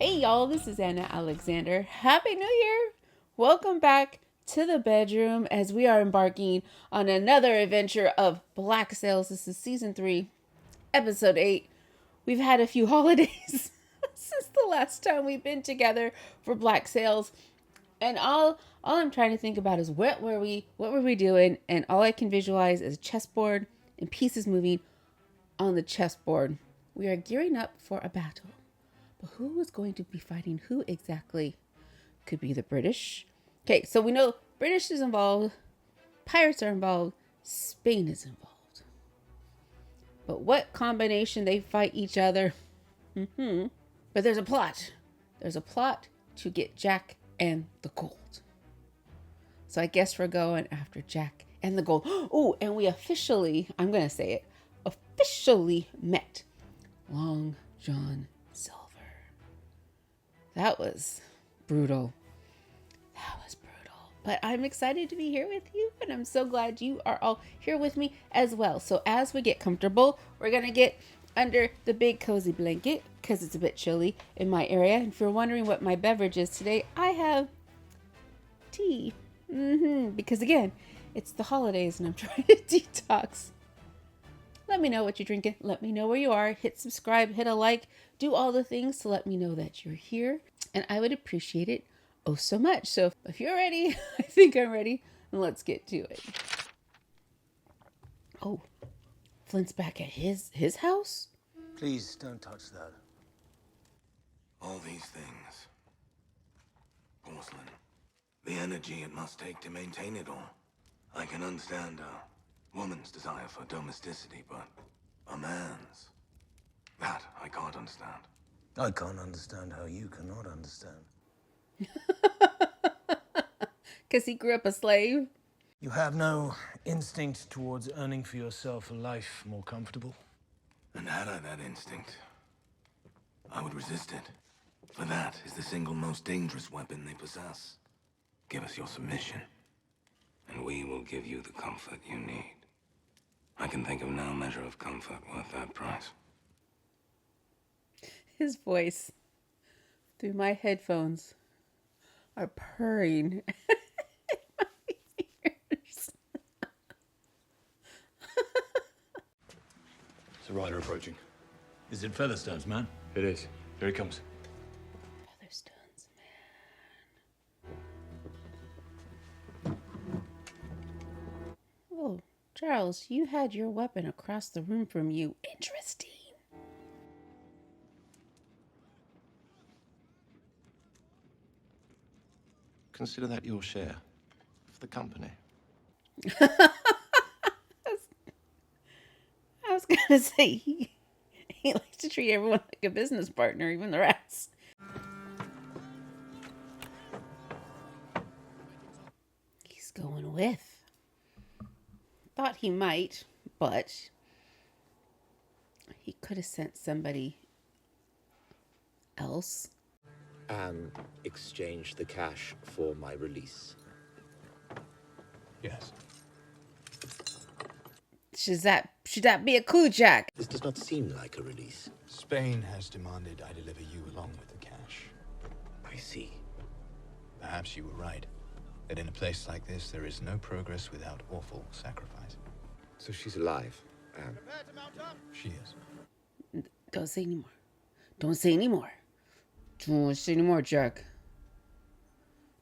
Hey y'all, this is Anna Alexander. Happy New Year! Welcome back to the bedroom as we are embarking on another adventure of Black Sails. This is season 3, episode 8. We've had a few holidays since the last time we've been together for Black Sails. And all I'm trying to think about is what were we doing? And all I can visualize is a chessboard and pieces moving on the chessboard. We are gearing up for a battle. But who is going to be fighting who exactly? Could be the British. Okay, so we know British is involved, pirates are involved, Spain is involved. But what combination they fight each other? But there's a plot. There's a plot to get Jack and the gold. So I guess we're going after Jack and the gold. Oh, and we officially, I'm going to say it, officially met Long John Silver. That was brutal. But I'm excited to be here with you, and I'm so glad you are all here with me as well. So as we get comfortable, we're going to get under the big cozy blanket because it's a bit chilly in my area. And if you're wondering what my beverage is today, I have tea. Because again, it's the holidays and I'm trying to detox. Let me know what you're drinking. Let me know where you are. Hit subscribe, hit a like, do all the things to let me know that you're here. And I would appreciate it oh so much. So if you're ready, I think I'm ready. And let's get to it. Oh, Flint's back at his house? Please don't touch that. All these things. Porcelain. The energy it must take to maintain it all. I can understand a woman's desire for domesticity, but a man's... that I can't understand. I can't understand how you cannot understand. Because he grew up a slave? You have no instinct towards earning for yourself a life more comfortable? And had I that instinct, I would resist it. For that is the single most dangerous weapon they possess. Give us your submission, and we will give you the comfort you need. I can think of no measure of comfort worth that price. His voice through my headphones are purring in my ears. It's a rider approaching. Is it Featherstone's man? It is. Here he comes. Featherstone's man. Oh, Charles, you had your weapon across the room from you. Interesting. Consider that your share of the company. I was gonna say he likes to treat everyone like a business partner, even the rats. He's going with. Thought he might, but he could have sent somebody else. And exchange the cash for my release. Yes. Should that be a coup, Jack? This does not seem like a release. Spain has demanded I deliver you along with the cash. I see. Perhaps you were right. That in a place like this, there is no progress without awful sacrifice. So she's alive, Anne. She is. Don't say anymore. Don't say anymore. Don't say anymore, Jack.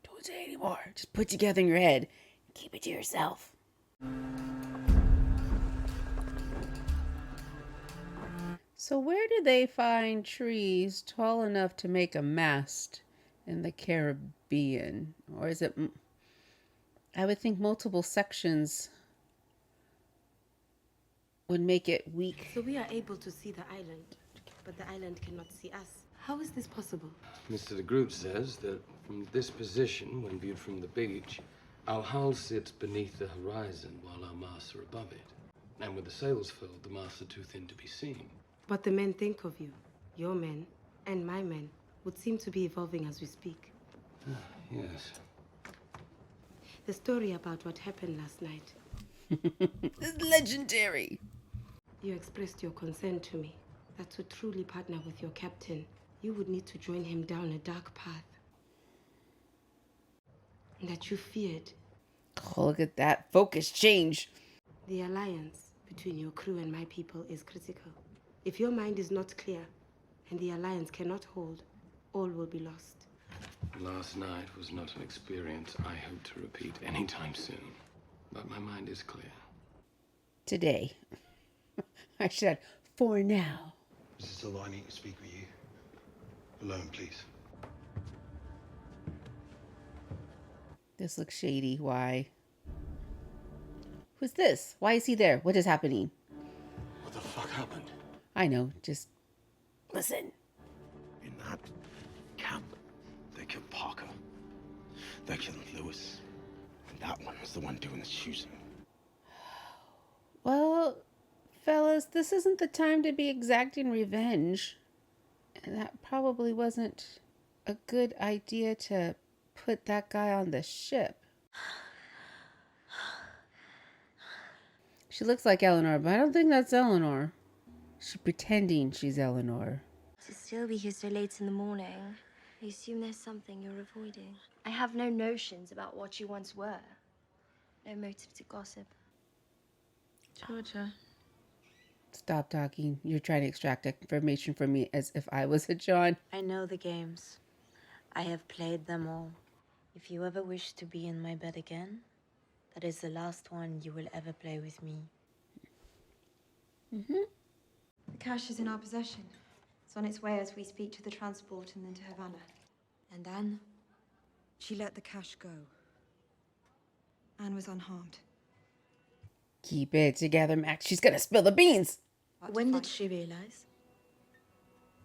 Don't say anymore. Just put it together in your head. Keep it to yourself. So where do they find trees tall enough to make a mast in the Caribbean? Or is it... I would think multiple sections would make it weak. So we are able to see the island, but the island cannot see us. How is this possible? Mr. de Groot says that from this position, when viewed from the beach, our hull sits beneath the horizon while our masts are above it. And with the sails filled, the masts are too thin to be seen. But the men think of you. Your men and my men would seem to be evolving as we speak. Yes. The story about what happened last night. It's legendary. You expressed your concern to me that to truly partner with your captain, you would need to join him down a dark path. And that you feared. Oh, look at that focus change. The alliance between your crew and my people is critical. If your mind is not clear and the alliance cannot hold, all will be lost. Last night was not an experience I hope to repeat anytime soon. But my mind is clear. Today. I said, for now. Is this all I need to speak with you? Alone, please. This looks shady. Why? Who's this? Why is he there? What is happening? What the fuck happened? I know. Just listen. In that camp, they killed Parker. They killed Lewis. And that one was the one doing the shooting. Well, fellas, this isn't the time to be exacting revenge. And that probably wasn't a good idea to put that guy on the ship. She looks like Eleanor, but I don't think that's Eleanor. She's pretending she's Eleanor. To still be here so late in the morning, I assume there's something you're avoiding. I have no notions about what you once were. No motive to gossip. Georgia. Stop talking. You're trying to extract information from me as if I was a John. I know the games. I have played them all. If you ever wish to be in my bed again, that is the last one you will ever play with me. The cash is in our possession. It's on its way as we speak to the transport and then to Havana. And Anne? She let the cash go. Anne was unharmed. Keep it together, Max. She's gonna spill the beans. When did she realize?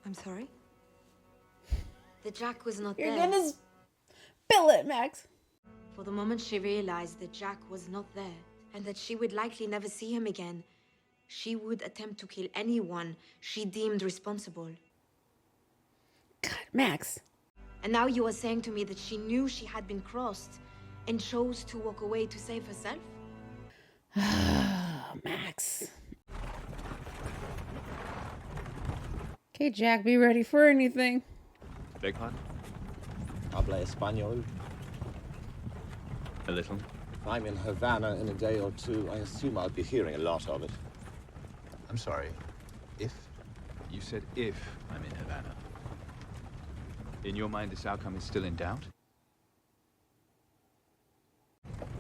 I'm sorry? The Jack was not You're there. gonna spill it, Max. For the moment she realized that Jack was not there, and that she would likely never see him again, she would attempt to kill anyone she deemed responsible. God, Max. And now you are saying to me that she knew she had been crossed and chose to walk away to save herself? Max. Okay, Jack, be ready for anything. Beg pardon? Habla Espanol. A little. If I'm in Havana in a day or two, I assume I'll be hearing a lot of it. I'm sorry. If? You said if I'm in Havana. In your mind, this outcome is still in doubt?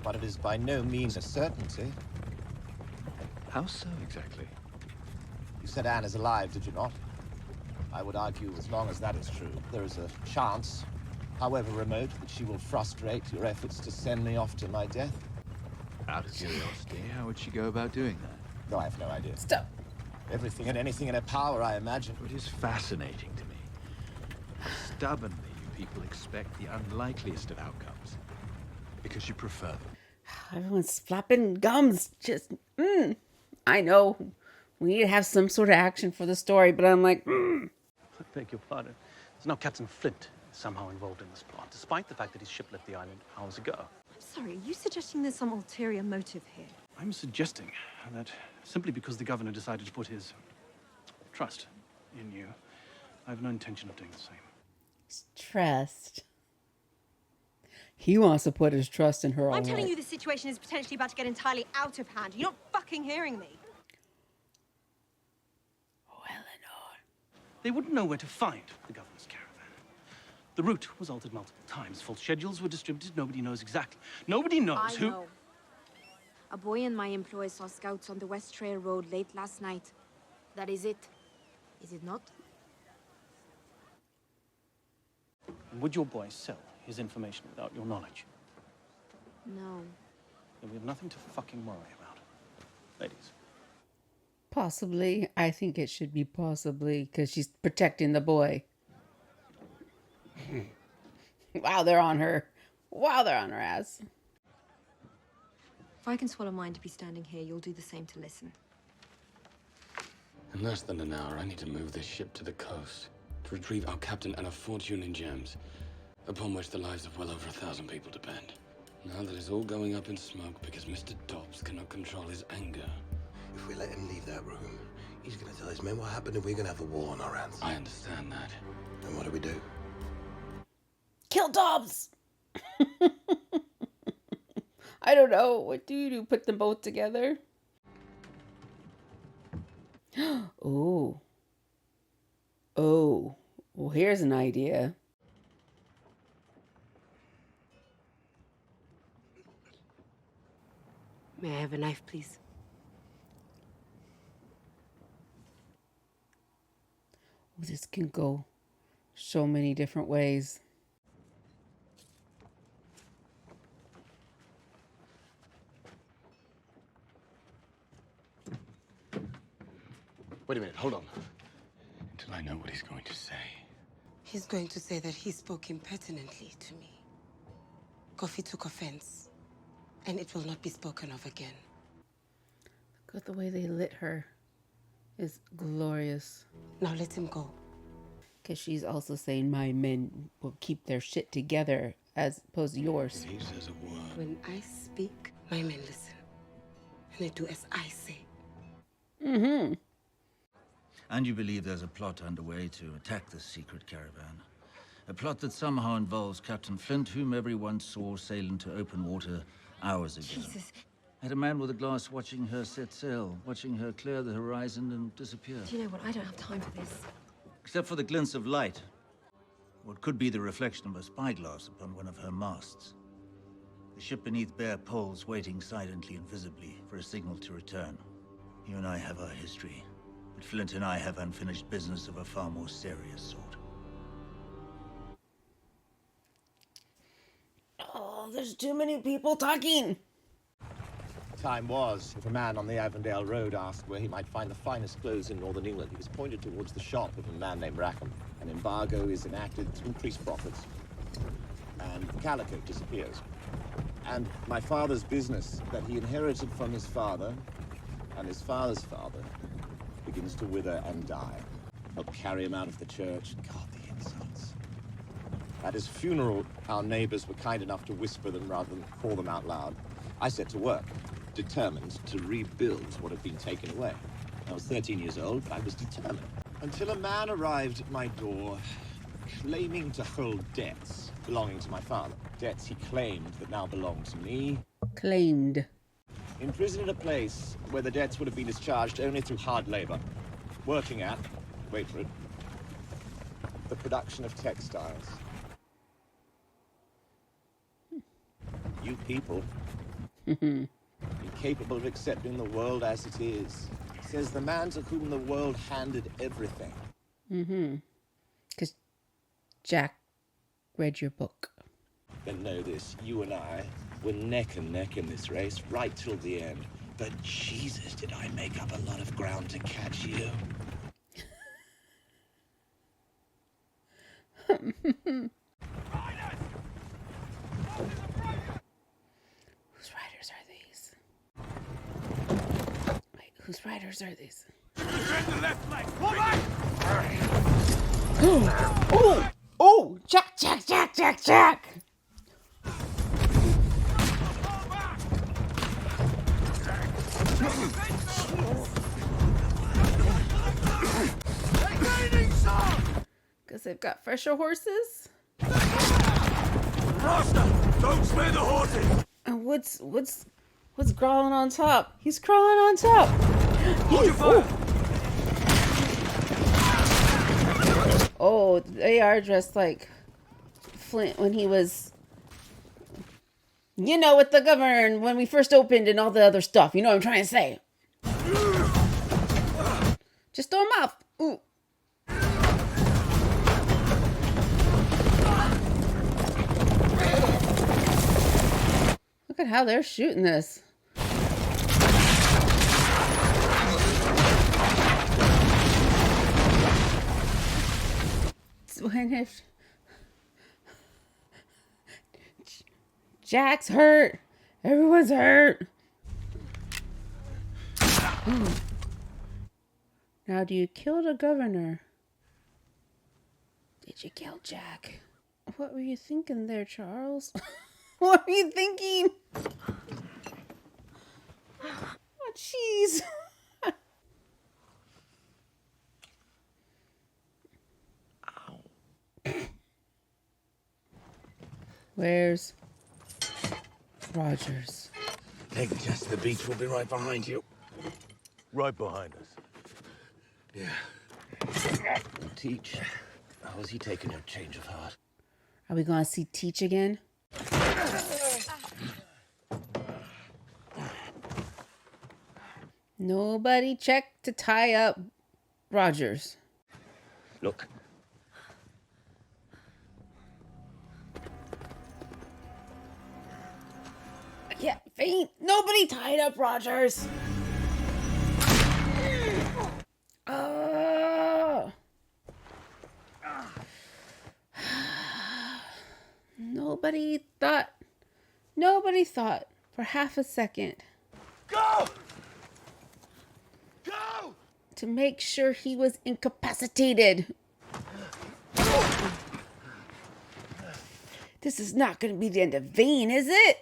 But it is by no means a certainty. How so, exactly? You said Anne is alive, did you not? I would argue, as long as that is true, there is a chance, however remote, that she will frustrate your efforts to send me off to my death. Out of curiosity, how would she go about doing that? No, I have no idea. Stop. Everything and anything in her power, I imagine. It is fascinating to me. How stubbornly you people expect the unlikeliest of outcomes. Because you prefer them. Everyone's flapping gums. Just, I know. We need to have some sort of action for the story, but I'm like, I beg your pardon. There's no Captain Flint somehow involved in this plot, despite the fact that his ship left the island hours ago. I'm sorry, are you suggesting there's some ulterior motive here? I'm suggesting that simply because the governor decided to put his trust in you, I have no intention of doing the same. trust. He wants to put his trust in her. I'm telling you the situation is potentially about to get entirely out of hand. You're not fucking hearing me. They wouldn't know where to find the governor's caravan. The route was altered multiple times. False schedules were distributed. Nobody knows exactly. Nobody knows who... I know. A boy in my employ saw scouts on the West Trail Road late last night. That is it. Is it not? And would your boy sell his information without your knowledge? No. Then we have nothing to fucking worry about. Ladies. Possibly. I think it should be possibly, because she's protecting the boy. Wow, they're on her. Wow, they're on her ass. If I can swallow mine to be standing here, you'll do the same to listen. In less than an hour, I need to move this ship to the coast to retrieve our captain and a fortune in gems, upon which the lives of well over 1,000 people depend. Now that it's all going up in smoke because Mr. Dobbs cannot control his anger. If we let him leave that room, He's gonna tell his men what happened and we're gonna have a war on our hands. I understand that. And what do we do? Kill Dobbs! I don't know. What do you do? Put them both together? Oh. Oh. Well, here's an idea. May I have a knife, please? This can go so many different ways. Wait a minute, hold on. Until I know what he's going to say. He's going to say that he spoke impertinently to me. Coffee took offense, and it will not be spoken of again. Look at the way they lit her. Is glorious. Now let him go. Because she's also saying my men will keep their shit together as opposed to yours. He says a word. When I speak, my men listen. And they do as I say. Mm-hmm. And you believe there's a plot underway to attack this secret caravan. A plot that somehow involves Captain Flint, whom everyone saw sail into open water hours ago. Jesus. Had a man with a glass watching her set sail, watching her clear the horizon and disappear. Do you know what? I don't have time for this. Except for the glints of light. What could be the reflection of a spyglass upon one of her masts. The ship beneath bare poles waiting silently and visibly for a signal to return. You and I have our history. But Flint and I have unfinished business of a far more serious sort. Oh, there's too many people talking. Time was, if a man on the Avondale Road asked where he might find the finest clothes in northern England, he was pointed towards the shop of a man named Rackham. An embargo is enacted to increase profits, and calico disappears. And my father's business that he inherited from his father, and his father's father, begins to wither and die. They'll carry him out of the church. God, the insults. At his funeral, our neighbors were kind enough to whisper them rather than call them out loud. I set to work, determined to rebuild what had been taken away. I was 13 years old, but I was determined. Until a man arrived at my door, claiming to hold debts belonging to my father. Debts he claimed that now belong to me. Claimed. Imprisoned in a place where the debts would have been discharged only through hard labor. Working at, wait for it, the production of textiles. You people, incapable of accepting the world as it is, says the man to whom the world handed everything. Mm-hmm. Because Jack read your book. Then know this, you and I were neck and neck in this race, right till the end. But Jesus, did I make up a lot of ground to catch you. Whose riders are these? Wait, whose riders are these? Oh! Oh! Jack! Jack! Jack! Jack! Jack! Because they've got fresher horses. Master, don't spare the horses. And what's crawling on top? He's crawling on top. Hold your fire. Oh, they are dressed like Flint when he was, you know, with the governor and when we first opened and all the other stuff. You know what I'm trying to say? Just throw him off. Ooh. Look at how they're shooting this. When if Jack's hurt, everyone's hurt. Now, do you kill the governor? Did you kill Jack? What were you thinking there, Charles? What were you thinking? Oh, jeez. Where's Rogers? Take the chest to the beach. We'll be right behind you. Right behind us. Yeah. Teach, how has he taken your change of heart? Are we gonna see Teach again? Nobody checked to tie up Rogers. Look. Yeah, Vane. Nobody tied up Rogers. Nobody thought for half a second. Go! Go! To make sure he was incapacitated. This is not going to be the end of Vane, is it?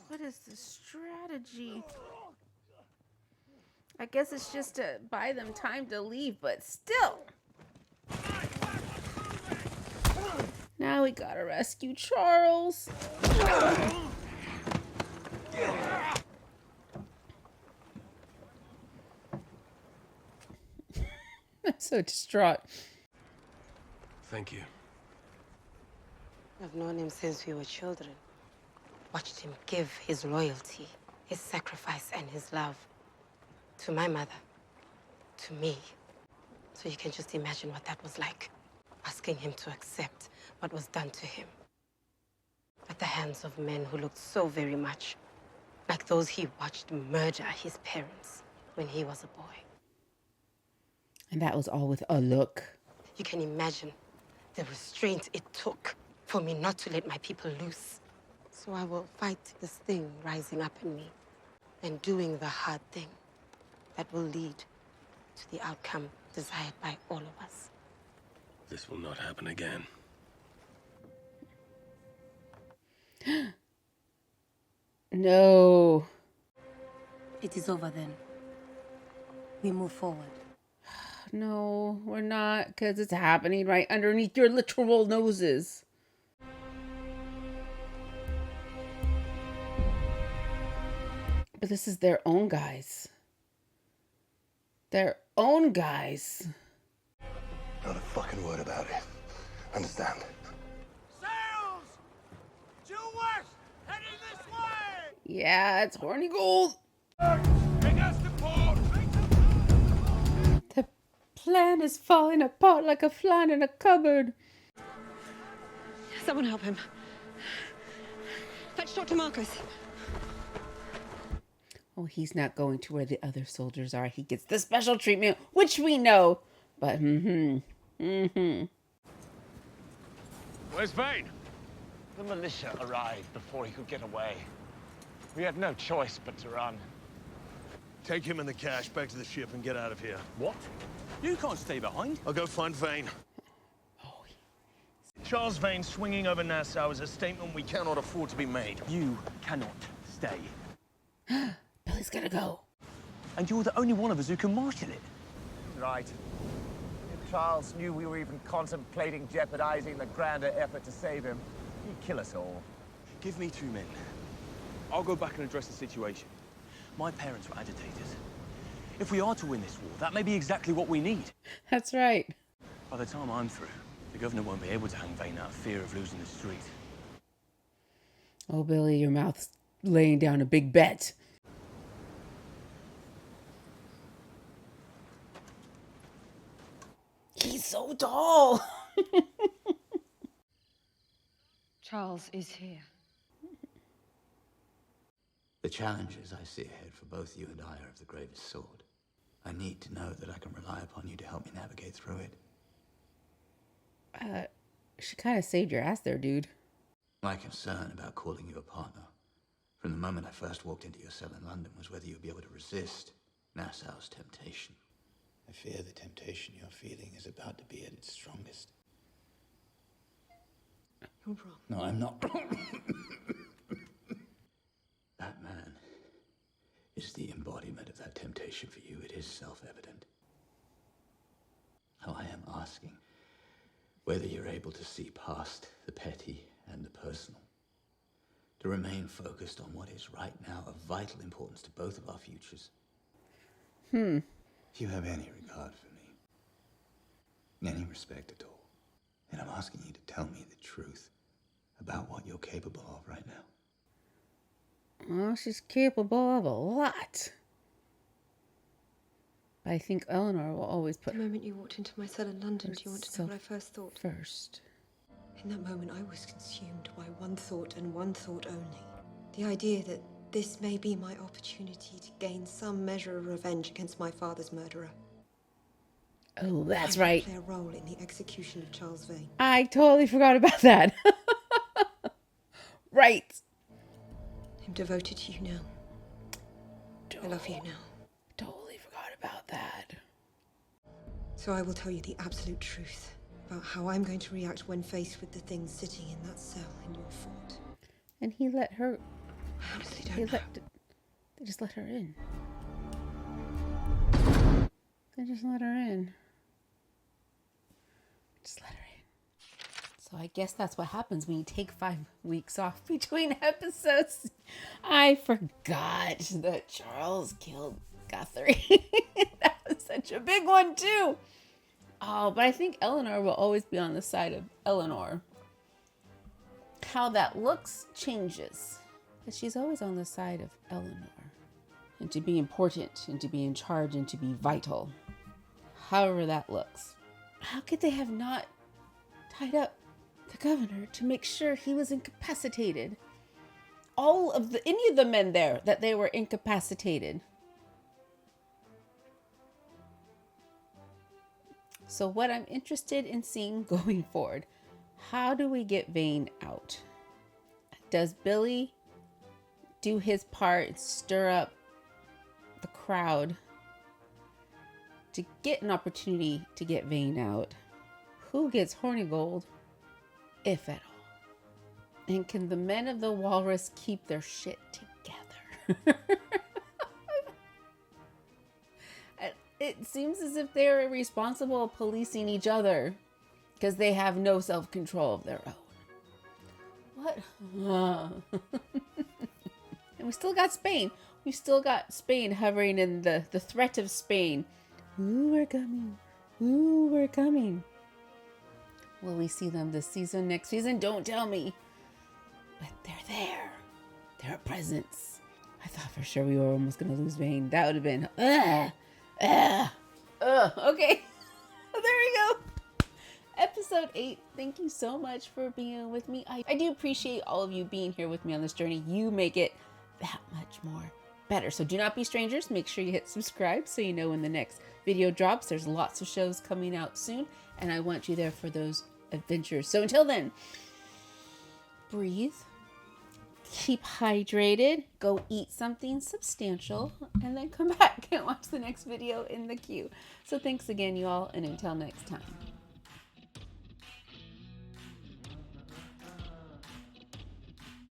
What is the strategy? I guess it's just to buy them time to leave, but still. Now we gotta rescue Charles. I'm so distraught. Thank you. I've known him since we were children. Watched him give his loyalty, his sacrifice, and his love to my mother, to me. So you can just imagine what that was like, asking him to accept what was done to him at the hands of men who looked so very much like those he watched murder his parents when he was a boy. And that was all with a look. You can imagine the restraint it took for me not to let my people loose. So I will fight this thing rising up in me and doing the hard thing that will lead to the outcome desired by all of us. This will not happen again. No. It is over then. We move forward. No, we're not, because it's happening right underneath your literal noses. But this is their own guys. Their own guys. Not a fucking word about it. Understand? Sails! Due west! Heading this way! Yeah, it's horny gold. Bring us to port! The plan is falling apart like a fly in a cupboard. Someone help him. Fetch Dr. Marcus. Oh, he's not going to where the other soldiers are. He gets the special treatment, which we know. But, Where's Vane? The militia arrived before he could get away. We had no choice but to run. Take him and the cash back to the ship and get out of here. What? You can't stay behind. I'll go find Vane. Charles Vane swinging over Nassau is a statement we cannot afford to be made. You cannot stay. Billy's gonna go. And you're the only one of us who can marshal it. Right. If Charles knew we were even contemplating jeopardizing the grander effort to save him, he'd kill us all. Give me 2 men. I'll go back and address the situation. My parents were agitators. If we are to win this war, that may be exactly what we need. That's right. By the time I'm through, the governor won't be able to hang Vane out of fear of losing the street. Oh, Billy, your mouth's laying down a big bet. He's so tall. Charles is here. The challenges I see ahead for both you and I are of the gravest sort. I need to know that I can rely upon you to help me navigate through it. She kind of saved your ass there, dude. My concern about calling you a partner from the moment I first walked into your cell in London was whether you'd be able to resist Nassau's temptation. I fear the temptation you're feeling is about to be at its strongest. You're wrong. No, I'm not. That man is the embodiment of that temptation for you, it is self-evident. How I am asking whether you're able to see past the petty and the personal, to remain focused on what is right now of vital importance to both of our futures. Hmm. If you have any regard for me, any respect at all, then I'm asking you to tell me the truth about what you're capable of right now. Well, she's capable of a lot. But I think Eleanor will always put... The moment you walked into my cell in London, do you want to know what I first thought? First. In that moment, I was consumed by one thought and one thought only. The idea that this may be my opportunity to gain some measure of revenge against my father's murderer. Oh, that's right. Play a role in the execution of Charles Vane. I totally forgot about that. Right. I'm devoted to you now. I love you now. Totally forgot about that. So I will tell you the absolute truth about how I'm going to react when faced with the things sitting in that cell in your fort. And he let her... I honestly don't know. They just let her in. They just let her in. Just let her in. So I guess that's what happens when you take 5 weeks off between episodes. I forgot that Charles killed Guthrie. That was such a big one too. Oh, but I think Eleanor will always be on the side of Eleanor. How that looks changes. But she's always on the side of Eleanor. And to be important, and to be in charge, and to be vital. However that looks. How could they have not tied up the governor to make sure he was incapacitated? Any of the men there, that they were incapacitated. So what I'm interested in seeing going forward, how do we get Vane out? Does Billy do his part and stir up the crowd to get an opportunity to get Vane out? Who gets Hornigold, if at all? And can the men of the Walrus keep their shit together? It seems as if they're irresponsible of policing each other because they have no self-control of their own. What? And we still got Spain. We still got Spain hovering in the threat of Spain. Ooh, we're coming. Ooh, we're coming. Will we see them this season, next season? Don't tell me. But they're there. They're a presence. I thought for sure we were almost going to lose Vane. That would have been... Okay. There we go. Episode 8. Thank you so much for being with me. I do appreciate all of you being here with me on this journey. You make it that much more better. So do not be strangers. Make sure you hit subscribe so you know when the next video drops. There's lots of shows coming out soon, and I want you there for those adventures. So until then, breathe, keep hydrated, go eat something substantial, and then come back and watch the next video in the queue. So thanks again, you all, and until next time.